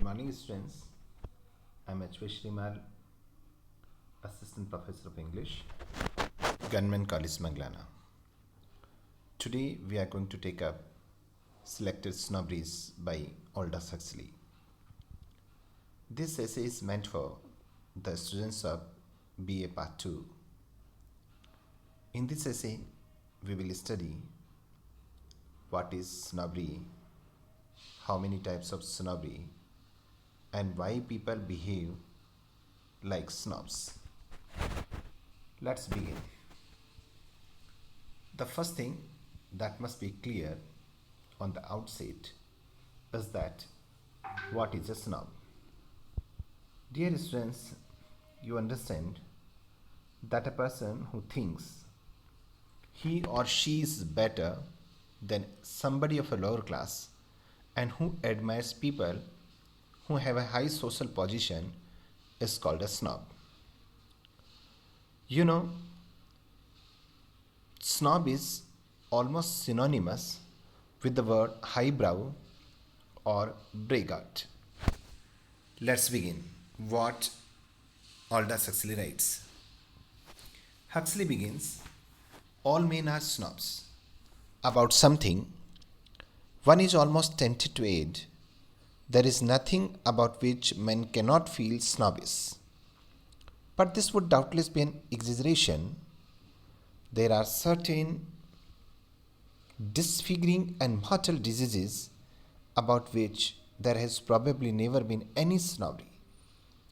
morning, students. I'm Shrimal, Assistant Professor of English, Government College, Manglana. Today, we are going to take up Selected Snobberies by Aldous Huxley. This essay is meant for the students of BA Part 2. In this essay, we will study what is snobbery, how many types of snobbery, and why people behave like snobs. Let's begin. The first thing that must be clear on the outset is that what is a snob? Dear students, you understand that a person who thinks he or she is better than somebody of a lower class and who admires people who have a high social position is called a snob. You know, snob is almost synonymous with the word highbrow or braggart. Let's begin. What Aldous Huxley writes. Huxley begins, all men are snobs. About something, one is almost tempted to add, there is nothing about which men cannot feel snobbish. But this would doubtless be an exaggeration. There are certain disfiguring and mortal diseases about which there has probably never been any snobbery.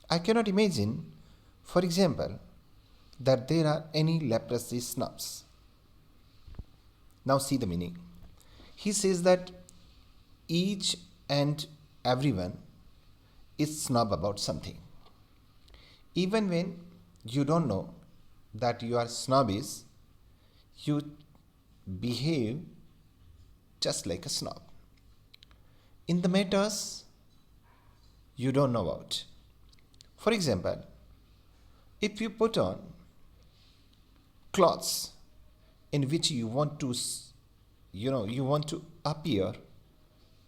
I cannot imagine, for example, that there are any leprosy snobs. Now see the meaning. He says that each and everyone is snob about something. Even when you don't know that you are snobbish, you behave just like a snob. In the matters you don't know about. For example, if you put on clothes in which you want to appear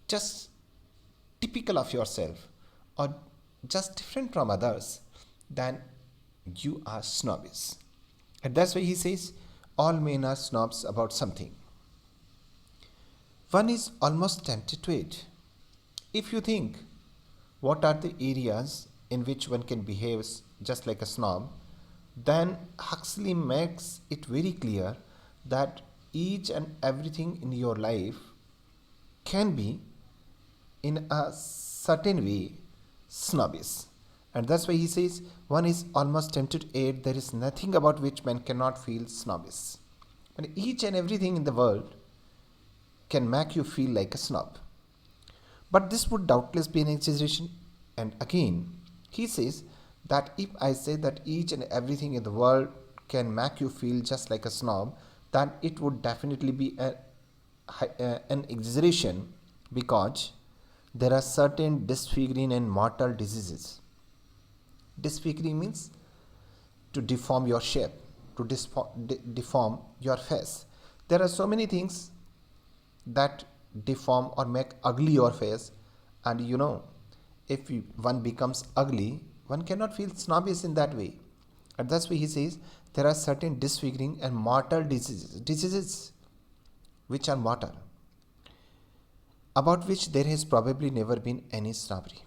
just typical of yourself or just different from others, then you are snobbish. And that's why he says all men are snobs about something. One is almost tempted to it. If you think what are the areas in which one can behave just like a snob, then Huxley makes it very clear that each and everything in your life can be in a certain way snobbish. And that's why he says one is almost tempted to add there is nothing about which man cannot feel snobbish. And each and everything in the world can make you feel like a snob. But this would doubtless be an exaggeration. And again, he says that if I say that each and everything in the world can make you feel just like a snob, then it would definitely be an exaggeration, because there are certain disfiguring and mortal diseases. Disfiguring means to deform your shape, to deform your face. There are so many things that deform or make ugly your face, and if one becomes ugly, one cannot feel snobbish in that way. And that's why he says there are certain disfiguring and mortal diseases which are mortal, about which there has probably never been any snobbery.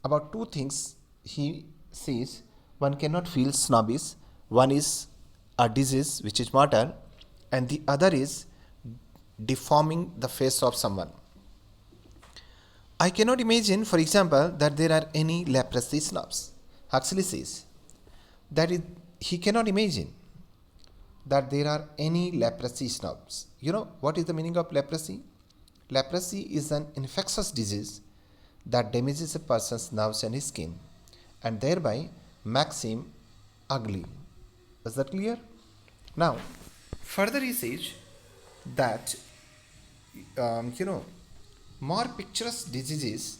About two things he says one cannot feel snobbish. One is a disease which is mortal, and the other is deforming the face of someone. I cannot imagine, for example, that there are any leprosy snobs. Huxley says that he cannot imagine that there are any leprosy snobs. You know what is the meaning of leprosy? Leprosy is an infectious disease that damages a person's nerves and skin and thereby makes him ugly. Is that clear? Now, further he says that more picturesque diseases,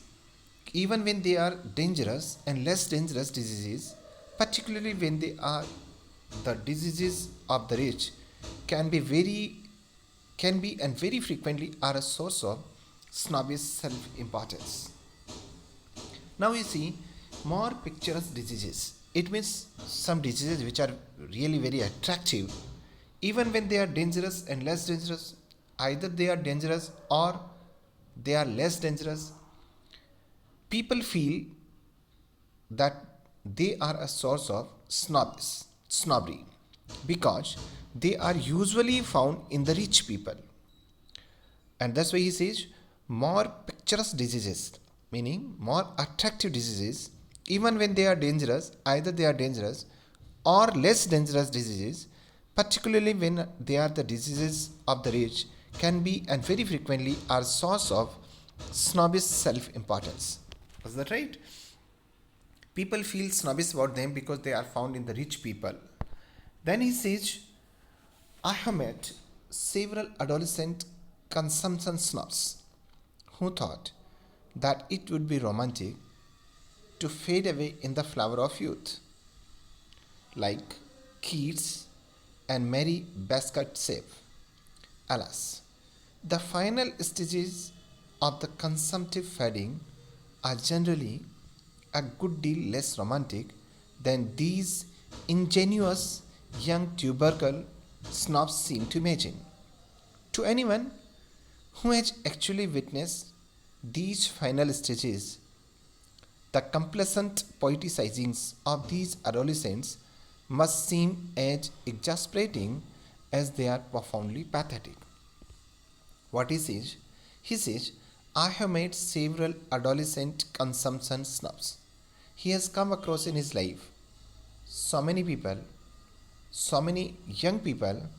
even when they are dangerous, and less dangerous diseases, particularly when they are the diseases of the rich, can be and very frequently are a source of snobbish self-importance. Now you see more picturesque diseases. It means some diseases which are really very attractive, even when they are dangerous and less dangerous. Either they are dangerous or they are less dangerous. People feel that they are a source of snobbery because they are usually found in the rich people. And that's why he says more picturesque diseases, meaning more attractive diseases, even when they are dangerous, either they are dangerous or less dangerous diseases, particularly when they are the diseases of the rich, can be and very frequently are source of snobbish self-importance. Was that right? People feel snobbish about them because they are found in the rich people. Then he says, I have met several adolescent consumption snobs who thought that it would be romantic to fade away in the flower of youth, like Keats and Mary Basket Save. Alas, the final stages of the consumptive fading are generally a good deal less romantic than these ingenuous young tubercle snobs seem to imagine. To anyone who has actually witnessed these final stages, the complacent poeticizings of these adolescents must seem as exasperating as they are profoundly pathetic. What he says? He says, I have met several adolescent consumption snobs. He has come across in his life so many people, so many young people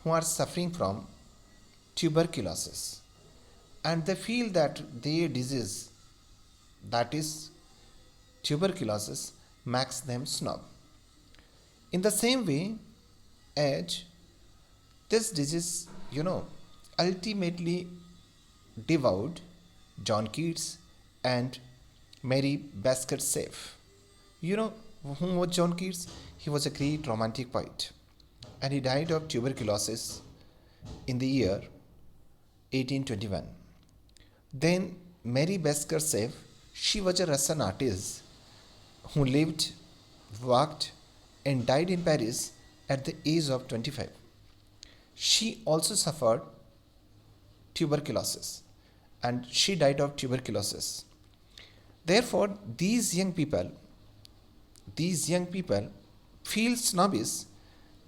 who are suffering from tuberculosis, and they feel that their disease, that is tuberculosis, makes them snob. In the same way, as this disease, ultimately devoured John Keats and Mary Basket Save. You know who was John Keats? He was a great romantic poet, and he died of tuberculosis in the year 1821. Then Mary Basket Save, she was a Russian artist who lived, worked, and died in Paris at the age of 25. She also suffered tuberculosis and she died of tuberculosis. Therefore, these young people feel snobbish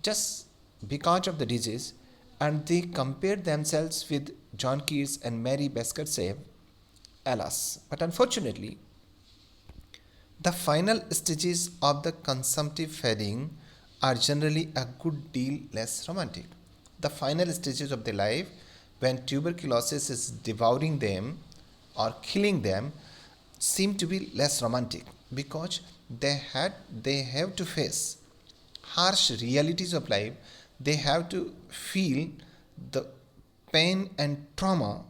just because of the disease, and they compare themselves with John Keats and Mary Basket Save. Alas, but unfortunately, the final stages of the consumptive fading are generally a good deal less romantic. The final stages of their life, when tuberculosis is devouring them or killing them, seem to be less romantic because they have to face harsh realities of life. They have to feel the pain and trauma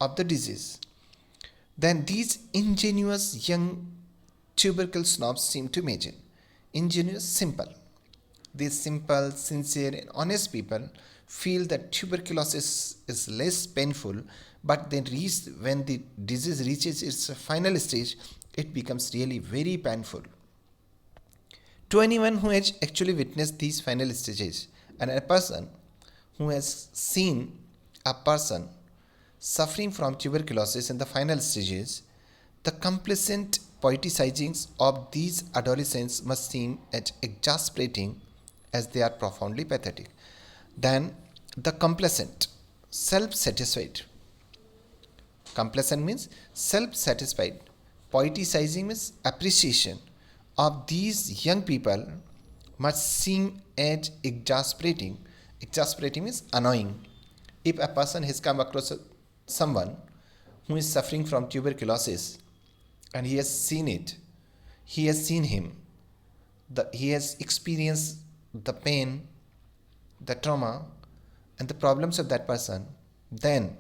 of the disease. Then these ingenuous young tubercle snobs seem to imagine. Ingenuous, simple. These simple, sincere, and honest people feel that tuberculosis is less painful, but when the disease reaches its final stage, it becomes really very painful. To anyone who has actually witnessed these final stages, and a person who has seen a person suffering from tuberculosis in the final stages, the complacent poeticizings of these adolescents must seem as exasperating as they are profoundly pathetic. Then the complacent, self-satisfied. Complacent means self-satisfied. Poeticizing means appreciation of these young people must seem as exasperating. Exasperating means annoying. If a person has come across someone who is suffering from tuberculosis and he has seen it, he has seen him, he has experienced the pain, the trauma, and the problems of that person, then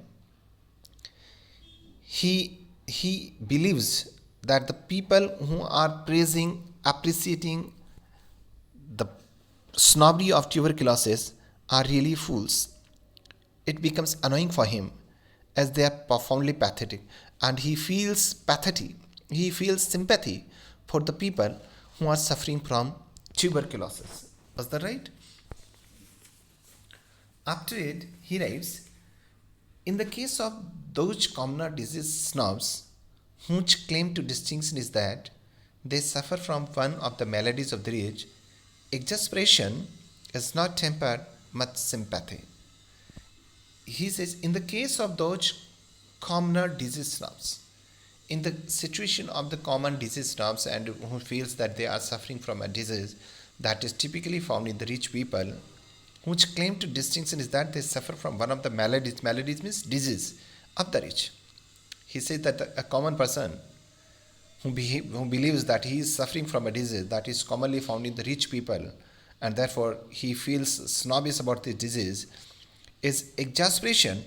he believes that the people who are praising, appreciating the snobbery of tuberculosis are really fools. It becomes annoying for him as they are profoundly pathetic, and he feels pathetic he feels sympathy for the people who are suffering from tuberculosis. Was that right? After it, he writes, in the case of those commoner disease snobs, whose claim to distinction is that they suffer from one of the maladies of the rich, exasperation is not tempered much sympathy. He says, in the case of those commoner disease snobs, in the situation of the common disease snobs and who feels that they are suffering from a disease that is typically found in the rich people, whose claim to distinction is that they suffer from one of the maladies. Maladies means disease of the rich. He says that a common person who believes that he is suffering from a disease that is commonly found in the rich people and therefore he feels snobbish about this disease, is exasperation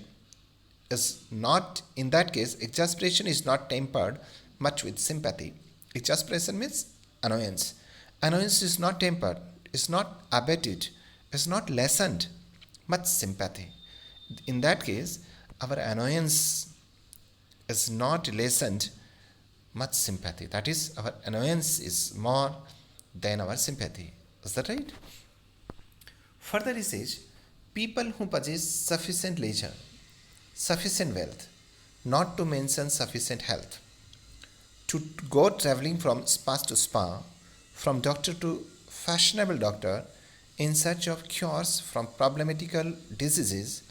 is not, in that case, exasperation is not tempered much with sympathy. Exasperation means annoyance. Annoyance is not tempered, is not abated, is not lessened much sympathy. In that case, our annoyance is not lessened much sympathy. That is, our annoyance is more than our sympathy. Is that right? Further he says, people who possess sufficient leisure, sufficient wealth, not to mention sufficient health, to go traveling from spa to spa, from doctor to fashionable doctor, in search of cures from problematical diseases,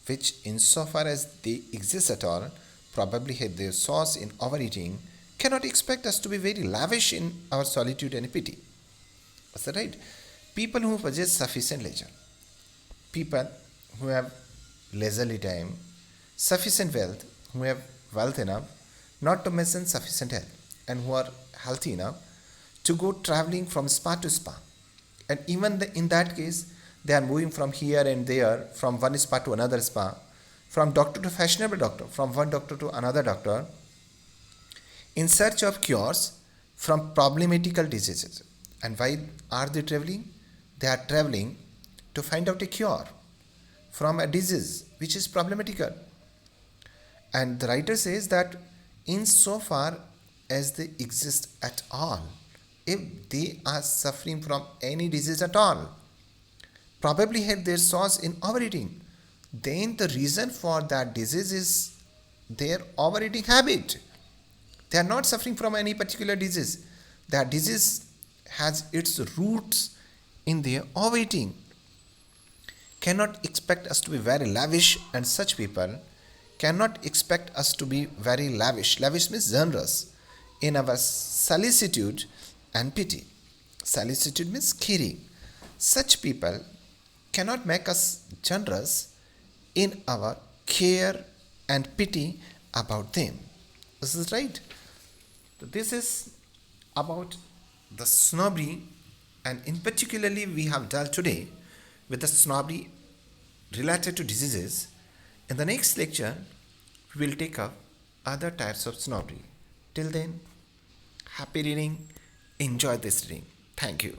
which, insofar as they exist at all, probably have their source in overeating, cannot expect us to be very lavish in our solitude and pity. Is that right? People who possess sufficient leisure, people who have leisurely time, sufficient wealth, who have wealth enough, not to mention sufficient health, and who are healthy enough to go traveling from spa to spa. And even in that case, they are moving from here and there, from one spa to another spa, from doctor to fashionable doctor, from one doctor to another doctor, in search of cures from problematical diseases. And why are they traveling? They are traveling to find out a cure from a disease which is problematical. And the writer says that insofar as they exist at all, if they are suffering from any disease at all, probably have their source in overeating, then the reason for that disease is their overeating habit. They are not suffering from any particular disease. That disease has its roots in their overeating. Cannot expect us to be very lavish, and such people cannot expect us to be very lavish. Lavish means generous in our solicitude and pity. Solicitude means caring. Such people cannot make us generous in our care and pity about them. This is right. This is about the snobbery, and in particularly we have dealt today with the snobbery related to diseases. In the next lecture, we will take up other types of snobbery. Till then, happy reading. Enjoy this reading. Thank you.